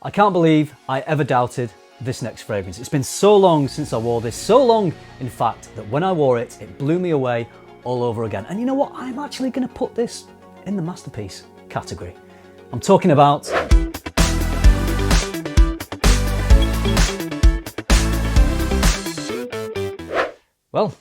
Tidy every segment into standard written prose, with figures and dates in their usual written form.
I can't believe I ever doubted this next fragrance. It's been so long since I wore this, so long in fact that when I wore it, it blew me away all over again. And you know what? I'm actually going to put this in the masterpiece category. I'm talking about well,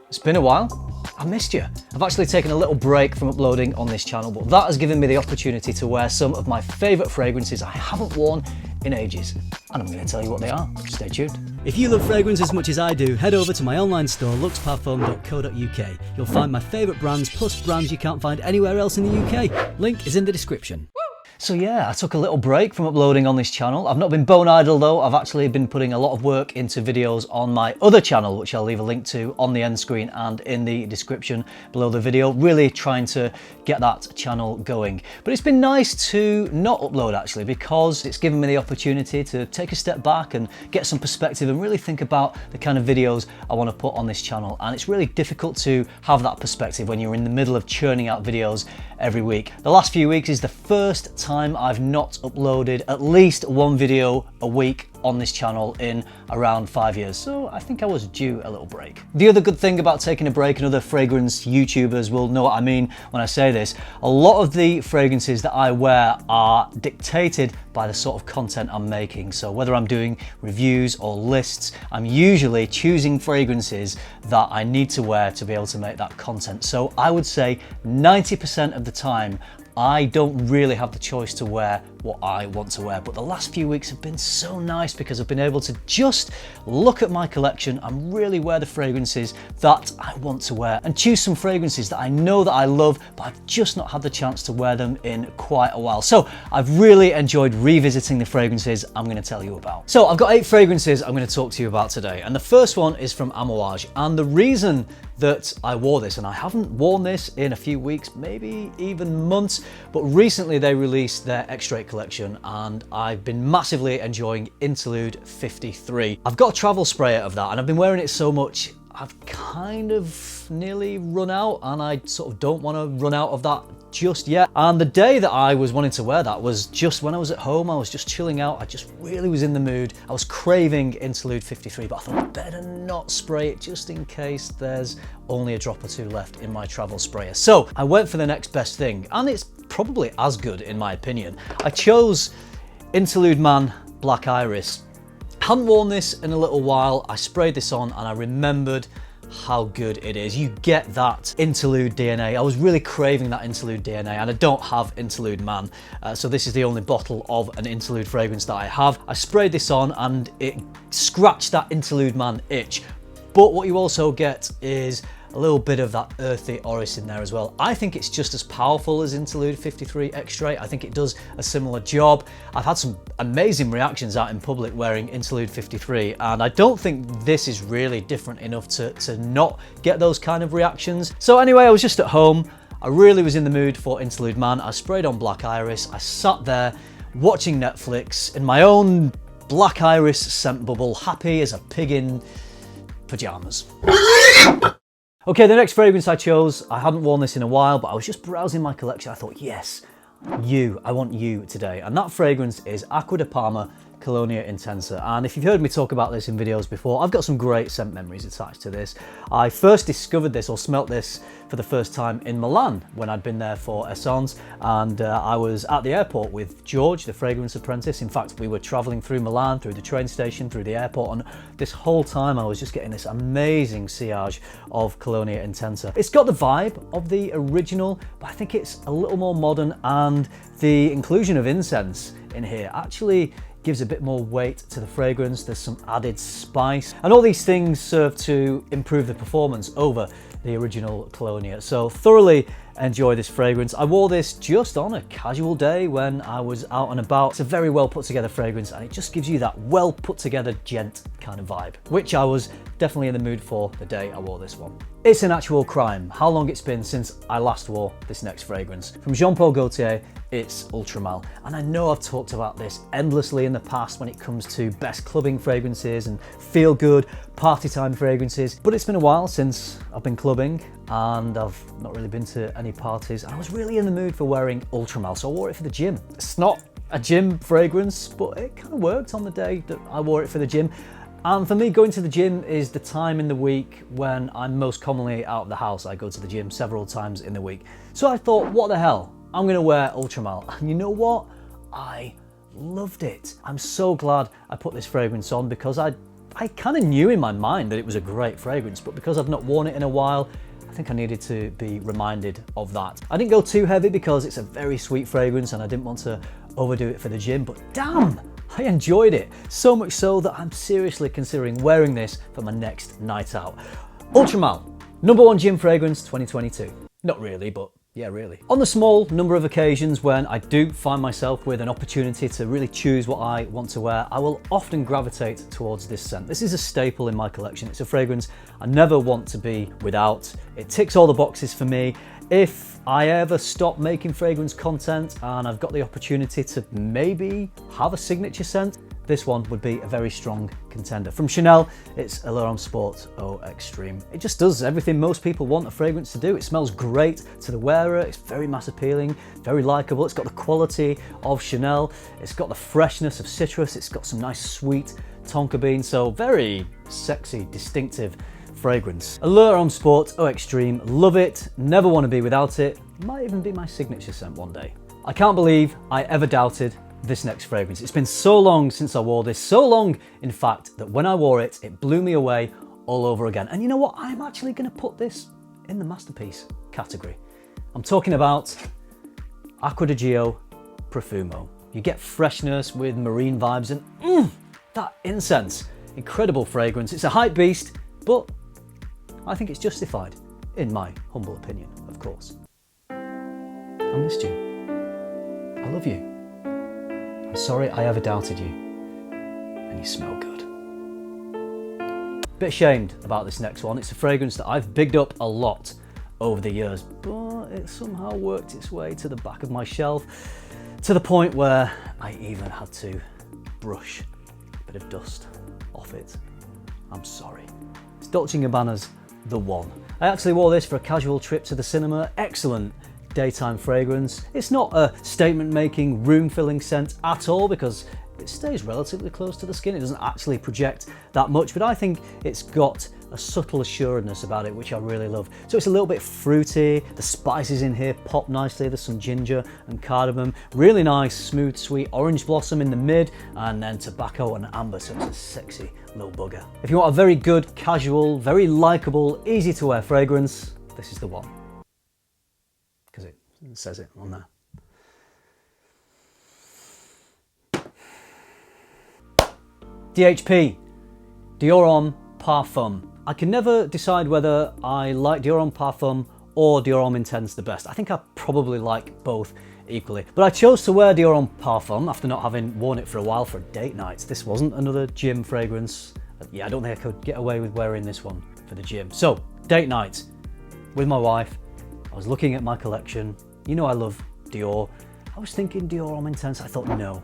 it's been a while. I missed you. I've actually taken a little break from uploading on this channel, but that has given me the opportunity to wear some of my favourite fragrances I haven't worn in ages. And I'm going to tell you what they are. Stay tuned. If you love fragrance as much as I do, head over to my online store, luxparfum.co.uk. You'll find my favourite brands, plus brands you can't find anywhere else in the UK. Link is in the description. So yeah, I took a little break from uploading on this channel. I've not been bone idle though. I've actually been putting a lot of work into videos on my other channel, which I'll leave a link to on the end screen and in the description below the video. Really trying to get that channel going. But it's been nice to not upload actually, because it's given me the opportunity to take a step back and get some perspective and really think about the kind of videos I want to put on this channel. And it's really difficult to have that perspective when you're in the middle of churning out videos every week. The last few weeks is the first time I've not uploaded at least one video a week on this channel in around 5 years, so I think I was due a little break. The other good thing about taking a break, and other fragrance YouTubers will know what I mean when I say this, a lot of the fragrances that I wear are dictated by the sort of content I'm making. So whether I'm doing reviews or lists, I'm usually choosing fragrances that I need to wear to be able to make that content. So I would say 90% of the time I don't really have the choice to wear what I want to wear, but the last few weeks have been so nice because I've been able to just look at my collection and really wear the fragrances that I want to wear and choose some fragrances that I know that I love, but I've just not had the chance to wear them in quite a while. So I've really enjoyed revisiting the fragrances I'm going to tell you about. So I've got 8 fragrances I'm going to talk to you about today, and the first one is from Amouage, and the reason that I wore this, and I haven't worn this in a few weeks, maybe even months, but recently they released their X-Ray collection and I've been massively enjoying Interlude 53. I've got a travel sprayer of that and I've been wearing it so much I've kind of nearly run out, and I sort of don't want to run out of that just yet. And the day that I was wanting to wear that was just when I was at home. I was just chilling out. I just really was in the mood. I was craving Interlude 53, but I thought I'd better not spray it just in case there's only a drop or two left in my travel sprayer. So I went for the next best thing, and it's probably as good in my opinion. I chose Interlude Man Black Iris. Hadn't worn this in a little while. I sprayed this on and I remembered how good it is. You get that Interlude DNA. I was really craving that Interlude DNA, and I don't have Interlude Man, so this is the only bottle of an Interlude fragrance that I have. I sprayed this on and it scratched that Interlude Man itch, but what you also get is a little bit of that earthy orris in there as well. I think it's just as powerful as Interlude 53 X-Ray. I think it does a similar job. I've had some amazing reactions out in public wearing Interlude 53, and I don't think this is really different enough to not get those kind of reactions. So anyway, I was just at home. I really was in the mood for Interlude Man. I sprayed on Black Iris. I sat there watching Netflix in my own Black Iris scent bubble, happy as a pig in pajamas. Okay, the next fragrance I chose, I hadn't worn this in a while, but I was just browsing my collection. I thought, yes, I want you today. And that fragrance is Acqua di Parma Colonia Intensa. And if you've heard me talk about this in videos before, I've got some great scent memories attached to this. I first discovered this or smelt this for the first time in Milan when I'd been there for Essence, and I was at the airport with Giorgio, the fragrance apprentice. In fact, we were traveling through Milan, through the train station, through the airport, and this whole time I was just getting this amazing sillage of Colonia Intensa. It's got the vibe of the original, but I think it's a little more modern, and the inclusion of incense in here actually gives a bit more weight to the fragrance. There's some added spice, and all these things serve to improve the performance over the original Colonia. So thoroughly enjoy this fragrance. I wore this just on a casual day when I was out and about. It's a very well put together fragrance, and it just gives you that well put together gent kind of vibe, which I was definitely in the mood for the day I wore this one. It's an actual crime how long it's been since I last wore this next fragrance. From Gaultier, it's Ultra Mal. And I know I've talked about this endlessly in the past when it comes to best clubbing fragrances and feel good party time fragrances, but it's been a while since I've been clubbing and I've not really been to any parties, and I was really in the mood for wearing Ultra Mal, so I wore it for the gym. It's not a gym fragrance, but it kind of worked on the day that I wore it for the gym. And for me, going to the gym is the time in the week when I'm most commonly out of the house. I go to the gym several times in the week. So I thought, what the hell? I'm gonna wear Ultramal. And you know what? I loved it. I'm so glad I put this fragrance on because I kind of knew in my mind that it was a great fragrance, but because I've not worn it in a while, I think I needed to be reminded of that. I didn't go too heavy because it's a very sweet fragrance and I didn't want to overdo it for the gym, but damn, I enjoyed it. So much so that I'm seriously considering wearing this for my next night out. Ultramal, #1 gym fragrance 2022. Not really, but yeah, really. On the small number of occasions when I do find myself with an opportunity to really choose what I want to wear, I will often gravitate towards this scent. This is a staple in my collection. It's a fragrance I never want to be without. It ticks all the boxes for me. If I ever stop making fragrance content and I've got the opportunity to maybe have a signature scent, this one would be a very strong contender. From Chanel, it's Allure Homme Sport Eau Extreme. It just does everything most people want a fragrance to do. It smells great to the wearer, it's very mass appealing, very likable. It's got the quality of Chanel, it's got the freshness of citrus, it's got some nice sweet tonka bean, so very sexy, distinctive fragrance. Allure Homme Sport Eau Extreme, love it, never want to be without it. Might even be my signature scent one day. I can't believe I ever doubted this next fragrance. It's been so long since I wore this, so long in fact that when I wore it, it blew me away all over again. And you know what? I'm actually going to put this in the masterpiece category. I'm talking about Acqua di Gio Profumo. You get freshness with marine vibes and that incense. Incredible fragrance. It's a hype beast, but I think it's justified, in my humble opinion, of course. I missed you. I love you. I'm sorry I ever doubted you, and you smell good. Bit ashamed about this next one. It's a fragrance that I've bigged up a lot over the years, but it somehow worked its way to the back of my shelf, to the point where I even had to brush a bit of dust off it. I'm sorry. It's Dolce & Gabbana's The One. I actually wore this for a casual trip to the cinema. Excellent daytime fragrance. It's not a statement-making, room-filling scent at all because it stays relatively close to the skin. It doesn't actually project that much, but I think it's got a subtle assuredness about it, which I really love. So it's a little bit fruity. The spices in here pop nicely. There's some ginger and cardamom. Really nice, smooth, sweet orange blossom in the mid, and then tobacco and amber, so it's a sexy little bugger. If you want a very good, casual, very likable, easy to wear fragrance, this is the one. Because it says it on there. DHP, Dior Homme Parfum. I can never decide whether I like Dior Homme Parfum or Dior Homme Intensa the best. I think I probably like both equally. But I chose to wear Dior Homme Parfum after not having worn it for a while for date nights. This wasn't another gym fragrance. Yeah, I don't think I could get away with wearing this one for the gym. So, date night with my wife. I was looking at my collection. You know I love Dior. I was thinking Dior Homme Intensa. I thought, no.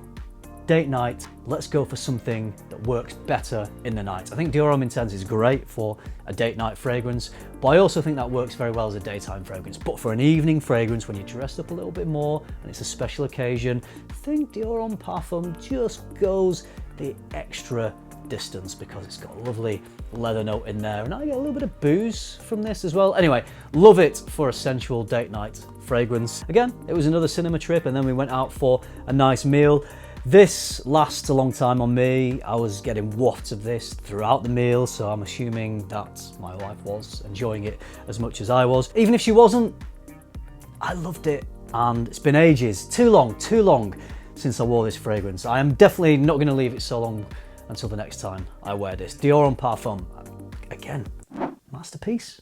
Date night, let's go for something that works better in the night. I think Dior Homme Intensa is great for a date night fragrance, but I also think that works very well as a daytime fragrance. But for an evening fragrance, when you're dressed up a little bit more and it's a special occasion, I think Dior Homme Parfum just goes the extra distance because it's got a lovely leather note in there, and I get a little bit of booze from this as well. Anyway, love it for a sensual date night fragrance. Again, it was another cinema trip, and then we went out for a nice meal. This lasts a long time on me. I was getting wafts of this throughout the meal, so I'm assuming that my wife was enjoying it as much as I was. Even if she wasn't, I loved it, and it's been ages, too long since I wore this fragrance. I am definitely not going to leave it so long until the next time I wear this. Dior Homme Parfum, again, masterpiece,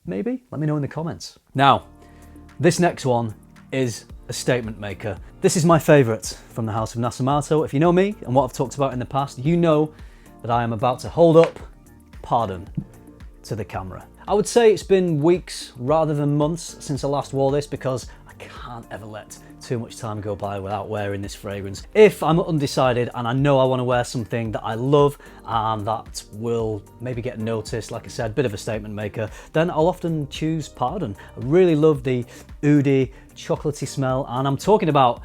maybe? Let me know in the comments. Now, this next one is a statement maker. This is my favourite from the house of Nasomatto. If you know me and what I've talked about in the past, you know that I am about to hold up Pardon to the camera. I would say it's been weeks rather than months since I last wore this because I can't ever let too much time go by without wearing this fragrance. If I'm undecided and I know I want to wear something that I love and that will maybe get noticed, like I said, bit of a statement maker, then I'll often choose Pardon. I really love the oudi, chocolatey smell, and I'm talking about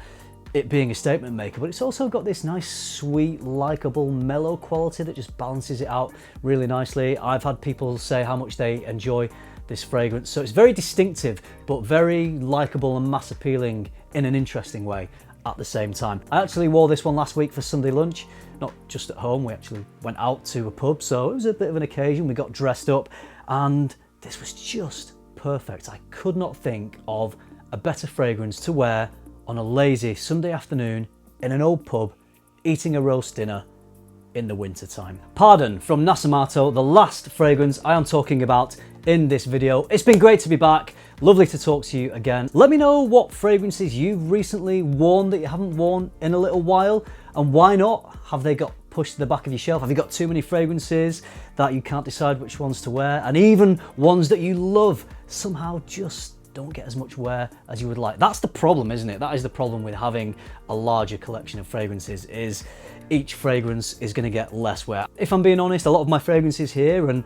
it being a statement maker, but it's also got this nice, sweet, likable, mellow quality that just balances it out really nicely. I've had people say how much they enjoy this fragrance. So it's very distinctive, but very likable and mass appealing in an interesting way at the same time. I actually wore this one last week for Sunday lunch, not just at home. We actually went out to a pub, so it was a bit of an occasion. We got dressed up and this was just perfect. I could not think of a better fragrance to wear on a lazy Sunday afternoon in an old pub, eating a roast dinner in the winter time. Pardon from Nasomatto, the last fragrance I am talking about in this video. It's been great to be back. Lovely to talk to you again. Let me know what fragrances you've recently worn that you haven't worn in a little while, and why not? Have they got pushed to the back of your shelf? Have you got too many fragrances that you can't decide which ones to wear? And even ones that you love somehow just don't get as much wear as you would like. That's the problem, isn't it? That is the problem with having a larger collection of fragrances, is each fragrance is going to get less wear. If I'm being honest, a lot of my fragrances here and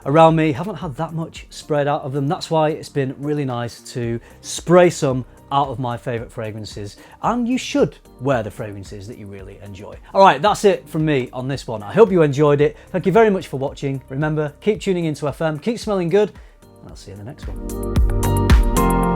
around me haven't had that much sprayed out of them. That's why it's been really nice to spray some out of my favorite fragrances, and you should wear the fragrances that you really enjoy. All right, that's it from me on this one. I hope you enjoyed it. Thank you very much for watching. Remember, keep tuning into FM, keep smelling good, and I'll see you in the next one.